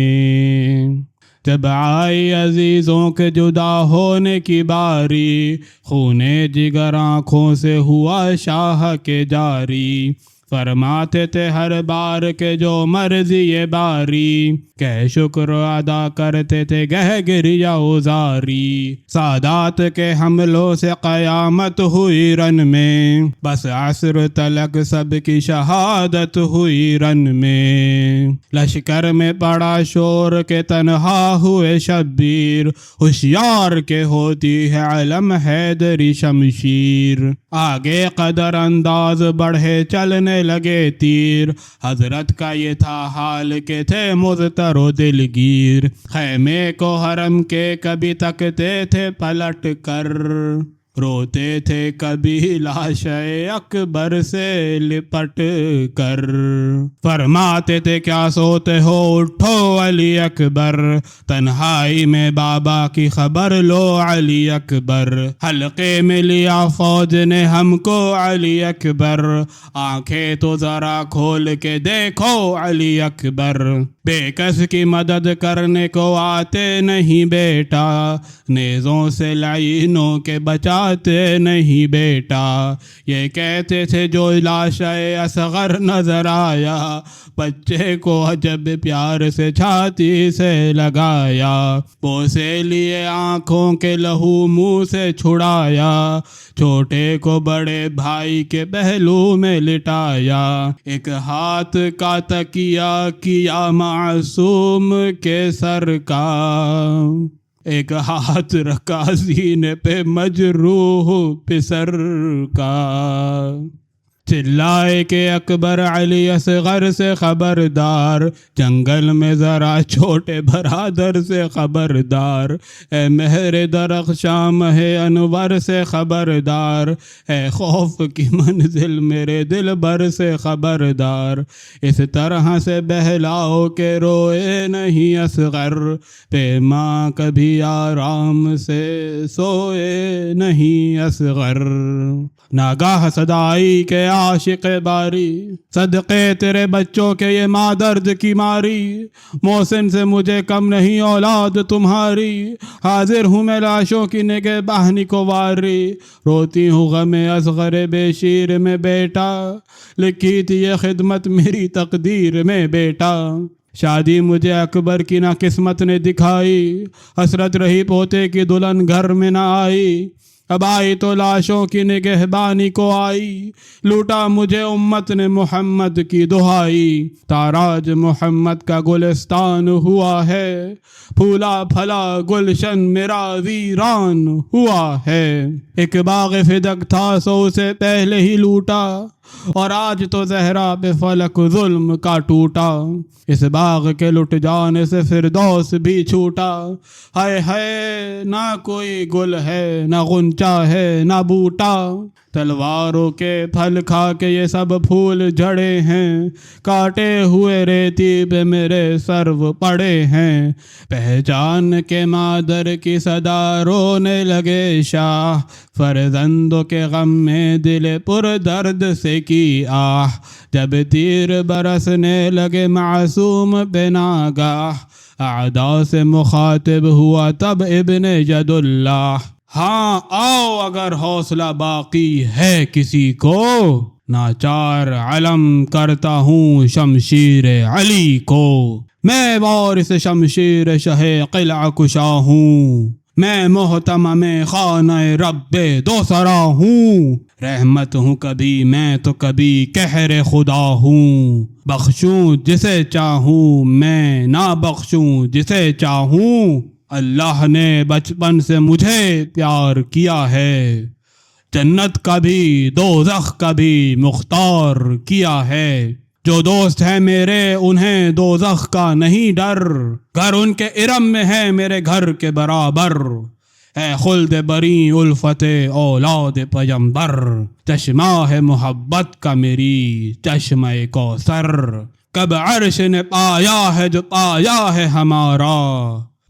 جب آئی عزیزوں کے جدا ہونے کی باری، خونے جگر آنکھوں سے ہوا شاہ کے جاری، فرماتے تھے ہر بار کے جو مرضی یہ باری، کہ شکر ادا کرتے تھے گہ گریا ازاری، سادات کے حملوں سے قیامت ہوئی رن میں، بس عصر تلک سب کی شہادت ہوئی رن میں، لشکر میں پڑا شور کے تنہا ہوئے شبیر، ہوشیار کے ہوتی ہے علم حیدری شمشیر، آگے قدر انداز بڑھے چلنے لگے تیر، حضرت کا یہ تھا حال کہ تھے مضطر و دلگیر، خیمے کو حرم کے کبھی تکتے تھے پلٹ کر، روتے تھے کبھی لاش اکبر سے لپٹ کر، فرماتے تھے کیا سوتے ہو اٹھو علی اکبر، تنہائی میں بابا کی خبر لو علی اکبر، حلقے میں لیا فوج نے ہم کو علی اکبر، آنکھیں تو ذرا کھول کے دیکھو علی اکبر، بے کس کی مدد کرنے کو آتے نہیں بیٹا، نیزوں سے لعینوں کے بچاتے نہیں بیٹا، یہ کہتے تھے جو لاش اصغر نظر آیا، بچے کو جب پیار سے چھاتی سے لگایا، بوسے لیے آنکھوں کے لہو منہ سے چھڑایا، چھوٹے کو بڑے بھائی کے پہلو میں لٹایا، ایک ہاتھ کا تکیہ کیا معصوم کے سر کا، ایک ہاتھ رکھا سینے پہ مجروح پسر کا، چلائے کہ اکبر علی اصغر سے خبردار، جنگل میں ذرا چھوٹے برادر سے خبردار، اے مہر درخشاں مہ انور سے خبردار، اے خوف کی منزل میرے دل بر سے خبردار، اس طرح سے بہلاؤ کہ روئے نہیں اصغر، پیما کبھی آرام سے سوئے نہیں اصغر، ناگاہ صدائی کے عاشق باری، صدقے تیرے بچوں کے یہ ماں درد کی ماری، محسن سے مجھے کم نہیں اولاد تمہاری، حاضر ہوں میں لاشوں کی نگہبانی کو واری، روتی ہوں غم اصغر بے شیر میں بیٹا، لکھی تھی یہ خدمت میری تقدیر میں بیٹا، شادی مجھے اکبر کی نہ قسمت نے دکھائی، حسرت رہی پوتے کی دلہن گھر میں نہ آئی، اب آئی تو لاشوں کی نگہبانی کو آئی، لوٹا مجھے امت نے محمد کی دہائی، تاراج محمد کا گلستان ہوا ہے، پھولا پھلا گلشن میرا ویران ہوا ہے، ایک باغ فدق تھا سو اسے پہلے ہی لوٹا، اور آج تو زہرا پہ فلک ظلم کا ٹوٹا، اس باغ کے لٹ جانے سے فردوس بھی چھوٹا، ہائے ہائے نہ کوئی گل ہے نہ غنچہ ہے نہ بوٹا، تلواروں کے پھل کھا کے یہ سب پھول جھڑے ہیں، کاٹے ہوئے ریتی پہ میرے سرو پڑے ہیں، پہچان کے مادر کی صدا رونے لگے شاہ، فرزندوں کے غم میں دل پر درد سے کی آہ، جب تیر برسنے لگے معصوم پہ ناگاہ، اعداء سے مخاطب ہوا تب ابن جد اللہ، ہاں آؤ اگر حوصلہ باقی ہے کسی کو، ناچار علم کرتا ہوں شمشیر علی کو، میں وارث شمشیر شہ قلعہ کشا ہوں، میں محتمم خانہ رب دوسرا ہوں، رحمت ہوں کبھی میں تو کبھی قہر خدا ہوں، بخشوں جسے چاہوں میں نہ بخشوں جسے چاہوں، اللہ نے بچپن سے مجھے پیار کیا ہے، جنت کا بھی دوزخ کا بھی مختار کیا ہے، جو دوست ہیں میرے انہیں دوزخ کا نہیں ڈر، گھر ان کے ارم میں ہے میرے گھر کے برابر، اے خلد بری الفت اولاد پیمبر، چشمہ ہے محبت کا میری چشمہ کوثر، کب عرش نے پایا ہے جو پایا ہے ہمارا،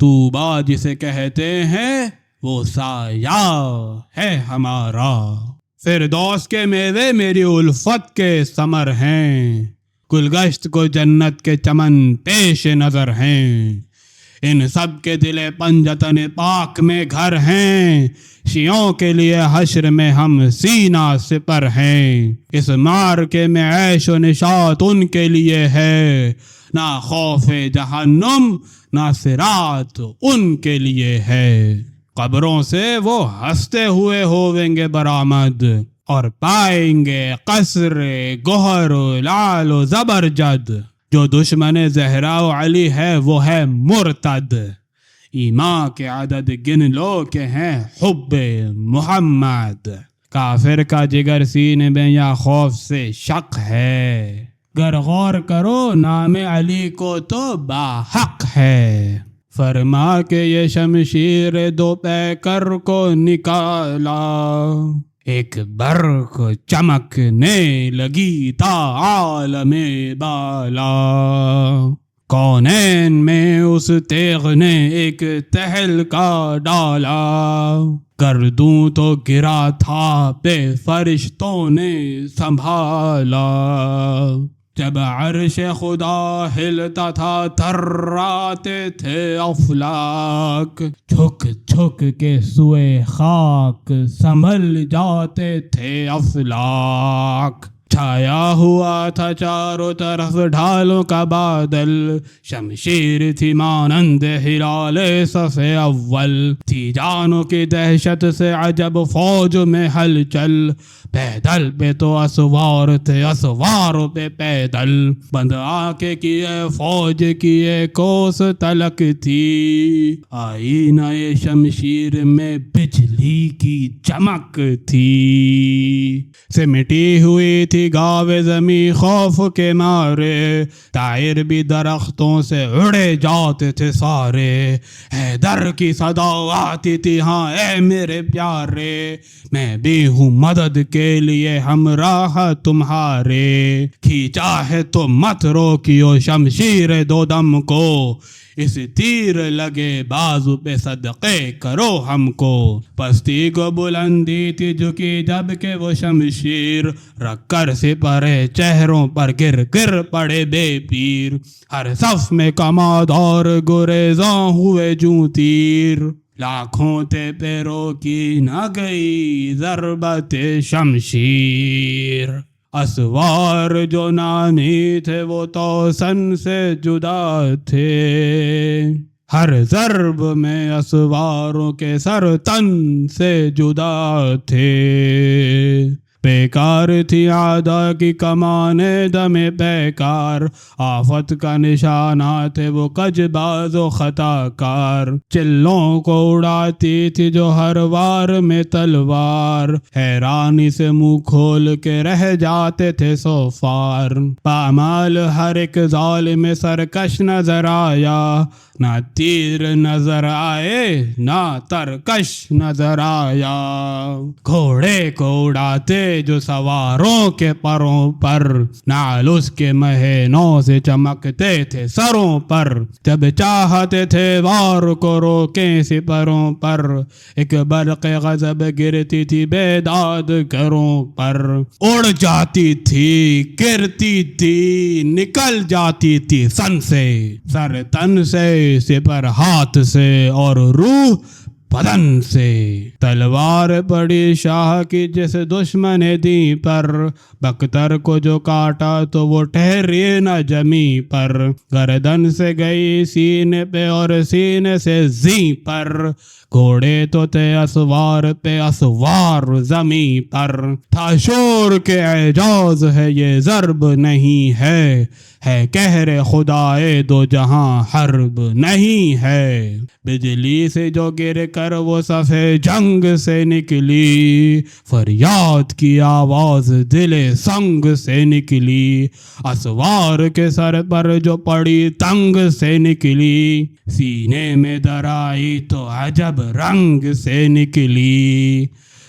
طوبیٰ جسے کہتے ہیں وہ سایہ ہے ہمارا، فردوس کے میوے میری الفت کے ثمر ہیں، گلگشت کو جنت کے چمن پیش نظر ہیں، ان سب کے دل پنجتن پاک میں گھر ہیں، شیعوں کے لیے حشر میں ہم سینہ سپر ہیں، اس مارکے میں عیش و نشاط ان کے لیے ہے، نہ خوف جہنم نہ صراط ان کے لیے ہے، قبروں سے وہ ہنستے ہوئے ہوئیں گے برآمد، اور پائیں گے قصر گوہر لعل و زبرجد، جو دشمن زہرا و علی ہے وہ ہے مرتد، ایمان کے عدد گن لو کہ ہیں حب محمد، کافر کا جگر سینے میں یا خوف سے شک ہے، گر غور کرو نام علی کو تو باحق ہے، فرما کے یہ شمشیر دو پیکر کو نکالا، ایک برق چمکنے لگی تا عالم بالا، کونین میں اس تیغ نے ایک تہلکا ڈالا، کر دوں تو گرا تھا پہ فرشتوں نے سنبھالا، جب عرش خدا ہلتا تھا تھراتے تھے افلاک، جھک جھک کے سوئے خاک سنبھل جاتے تھے افلاک، چھایا ہوا تھا چاروں طرف ڈھالوں کا بادل، شمشیر تھی مانند ہلال صف اول، تھی جانوں کی دہشت سے عجب فوج میں ہلچل، پیدل پہ تو اسوار تھے اسواروں پہ پیدل، بند آنکھیں کیے فوج کیے کوس تلک تھی، آئی نہ یہ شمشیر میں بجلی کی چمک تھی، سمٹی ہوئی تھی گاوے زمیں خوف کے مارے، طائر بھی درختوں سے اڑے جاتے تھے سارے، حیدر کی صدا آتی تھی ہاں اے میرے پیارے، میں بھی ہوں مدد کے لیے ہمراہ تمہارے، کھینچا ہے تو مت روکیو شمشیر دو دم کو، اس تیر لگے بازو پہ صدقے کرو ہم کو، پستی کو بلندی تھی جھکی جب کہ وہ شمشیر رکھ کر سپرے چہروں پر گر گر پڑے بے پیر، ہر صف میں کماد اور گریزاں ہوئے جوں تیر، لاکھوں تے پیروں کی نہ گئی ضربت شمشیر، اسوار جو نامی تھے وہ توسن سے جدا تھے، ہر ضرب میں اسواروں کے سر تن سے جدا تھے، بیکار تھی عادا کی کمانے دم بیکار، آفت کا نشانہ تھے وہ کج باز و خطا کار، چلوں کو اڑاتی تھی جو ہر وار میں تلوار، حیرانی سے منہ کھول کے رہ جاتے تھے سوفار، پامال ہر ایک ظالم سرکش نظر آیا، نہ تیر نظر آئے نہ ترکش نظر آیا، گھوڑے کو اڑاتے جو سواروں کے پروں پر، نال اس کے مہینوں سے چمکتے تھے سروں پر، جب چاہتے تھے وار کو روکیں سپروں پر، ایک برق غضب گرتی تھی بیداد گھروں پر، اڑ جاتی تھی گرتی تھی نکل جاتی تھی سن سے، سر تن سے سپر ہاتھ سے اور روح بدن سے، تلوار پڑی شاہ کی جس دشمن دی پر، بختر کو جو کاٹا تو وہ ٹھہری نہ جمی پر، گردن سے گئی سینے پہ اور سینے سے زیں پر، گھوڑے تو تھے اسوار پہ اسوار زمیں پر، تھا شور کے اعجاز ہے یہ ضرب نہیں ہے قہر خدائے دو جہاں حرب نہیں ہے، بجلی سے جو گر کر وہ صفے جنگ سے نکلی، فریاد کی آواز دل سنگ سے نکلی، اسوار کے سر پر جو پڑی تنگ سے نکلی، سینے میں درائی تو عجب رنگ سے نکلی،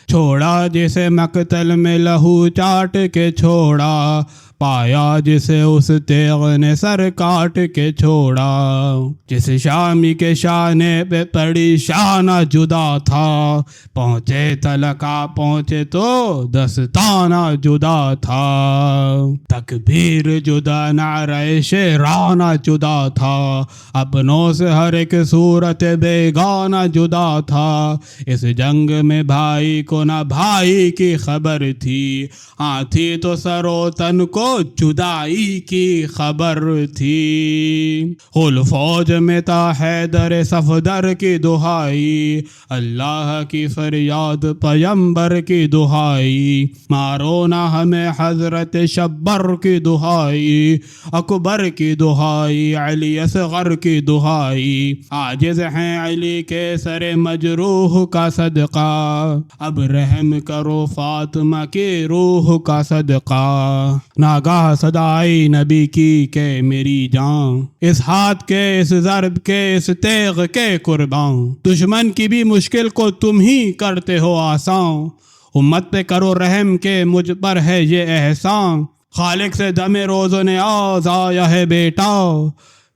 چھوڑا جسے مقتل میں لہو چاٹ کے چھوڑا، پایا جسے اس تیغ نے سر کاٹ کے چھوڑا، جس شامی کے شانے پہ پڑی شانہ جدا تھا، پہنچے تلکا پہنچے تو دستانہ جدا تھا، تکبیر جدا نعرہ شیرانہ جدا تھا، اپنوں سے ہر ایک صورت بیگانہ جدا تھا، اس جنگ میں بھائی کو نہ بھائی کی خبر تھی، ہاں تھی تو سر و تن کو جدائی کی خبر تھی، خل فوج میں تا حیدر صفدر کی دہائی، اللہ کی فریاد پیمبر کی دہائی، مارو نہ ہمیں حضرت شبر کی دہائی، اکبر کی دہائی، علی اصغر کی دہائی، عاجز ہیں علی کے سر مجروح کا صدقہ، اب رحم کرو فاطمہ کی روح کا صدقہ، ناگاہ صدائی نبی کی کہ میری جان، اس ہاتھ کے اس ضرب کے اس تیغ کے قربان، دشمن کی بھی مشکل کو تم ہی کرتے ہو آسان، امت پہ کرو رحم کہ مجھ پر ہے یہ احسان، خالق سے دم روز نیاز آیا ہے بیٹا،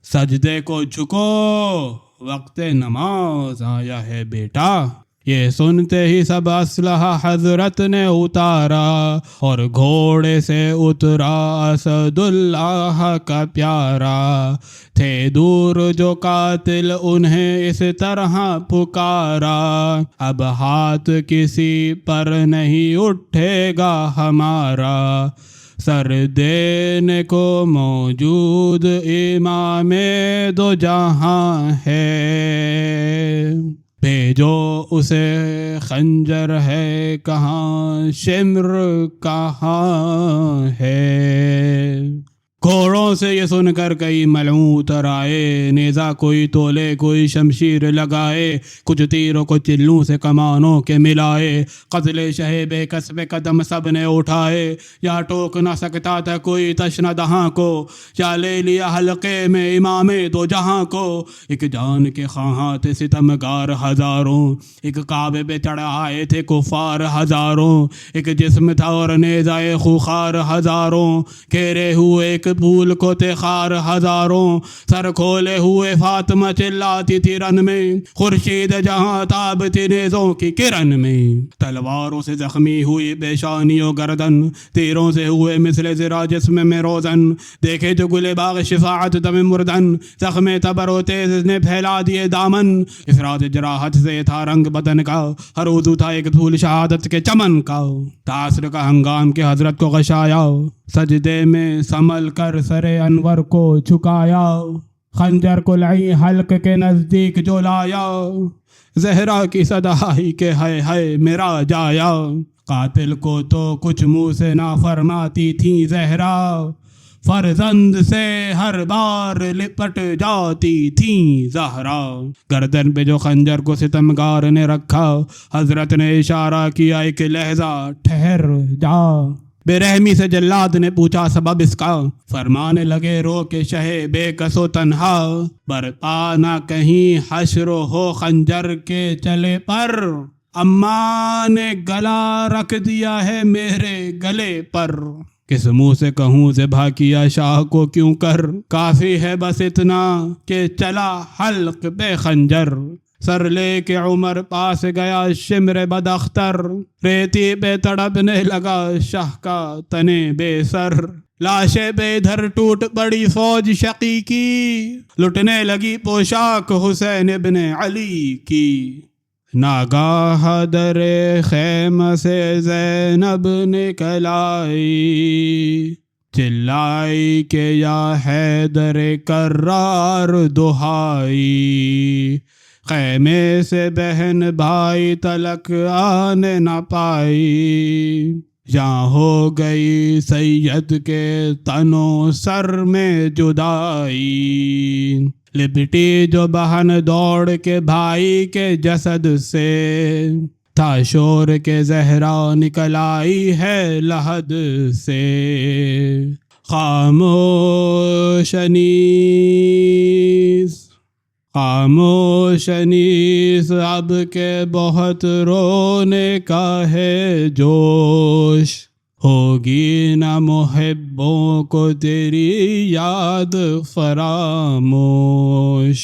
سجدے کو جھکو وقت نماز آیا ہے بیٹا، یہ سنتے ہی سب اسلحہ حضرت نے اتارا، اور گھوڑے سے اترا اسد اللہ کا پیارا، تھے دور جو قاتل انہیں اس طرح پکارا، اب ہاتھ کسی پر نہیں اٹھے گا ہمارا، سر دینے کو موجود امام دو جہاں ہے، بھیجو اسے خنجر ہے کہاں شمر کہاں ہے، گھوڑوں سے یہ سن کر کئی ملعون اتر آئے، نیزہ کوئی تولے کوئی شمشیر لگائے، کچھ تیروں کو چلوں سے کمانوں کے ملائے، قتل شہ بے قصب قدم سب نے اٹھائے، یا ٹوک نہ سکتا تھا کوئی تشنہ دہاں کو، یا لے لیا حلقے میں امام دو جہاں کو، ایک جان کے خواہاں تھے ستمگار ہزاروں، ایک کعبے پہ چڑھائے تھے کفار ہزاروں، ایک جسم تھا اور نیزہ خوخار ہزاروں، گھیرے ہوئے ایک پھول کو تھے خار ہزاروں، سر کھولے ہوئے فاطمہ چلاتی تھی رن میں، خورشید جہاں تابتی نیزوں کی کرن میں، تلواروں سے زخمی ہوئی پیشانی و گردن، تیروں سے ہوئے مثل زرا جسم میں روزن، دیکھے جو گل باغ شفاعت دم مردن، زخم تبر و تیز نے پھیلا دیے دامن، اس رات جراحت سے تھا رنگ بدن کا، ہر عضو تھا ایک پھول شہادت کے چمن کا، تعصر کا ہنگام کے حضرت کو غشایا، سجدے میں سنبھل کر سر انور کو جھکایا، خنجر کو لئی حلق کے نزدیک جو لایا، زہرا کی صدا ہی کہ ہے میرا جایا، قاتل کو تو کچھ منہ سے نہ فرماتی تھی زہرا، فرزند سے ہر بار لپٹ جاتی تھی زہرا، گردن پہ جو خنجر کو ستمگار نے رکھا، حضرت نے اشارہ کیا ایک لہجہ ٹھہر جا، بے رحمی سے جلاد نے پوچھا سبب اس کا، فرمانے لگے رو کے شہ بے کس و تنہا، برپا نہ کہیں حشر ہو خنجر کے چلے پر، اماں نے گلا رکھ دیا ہے میرے گلے پر، کس منہ سے کہوں ذبح کیا شاہ کو کیوں کر، کافی ہے بس اتنا کہ چلا حلق بے خنجر، سر لے کے عمر پاس گیا شمر بداختر، ریتی پہ تڑپنے لگا شاہ کا تنے بے سر، لاشیں بے ادھر ٹوٹ پڑی فوج شقی کی، لٹنے لگی پوشاک حسین ابن علی کی، ناگاہ در خیمہ سے زینب نکل آئی، چلائی کہ یا حیدر کرار دہائی، خیمے سے بہن بھائی تلک آنے نہ پائی، یہاں ہو گئی سید کے تن و سر میں جدائی، لپٹی جو بہن دوڑ کے بھائی کے جسد سے، تھا شور کے زہرا نکل آئی ہے لحد سے، خاموش انیس خاموش انیس اب کے بہت رونے کا ہے جوش، ہوگی نہ محبوں کو تیری یاد فراموش،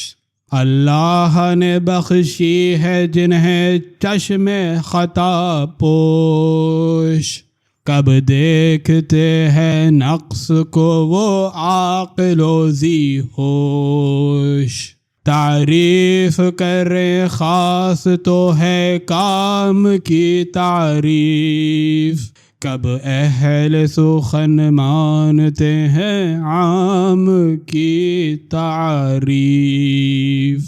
اللہ نے بخشی ہے جنہیں چشم خطا پوش، کب دیکھتے ہیں نقص کو وہ عاقل و ذی ہوش، تعریف کریں خاص تو ہے کام کی تعریف، کب اہل سخن مانتے ہیں عام کی تعریف۔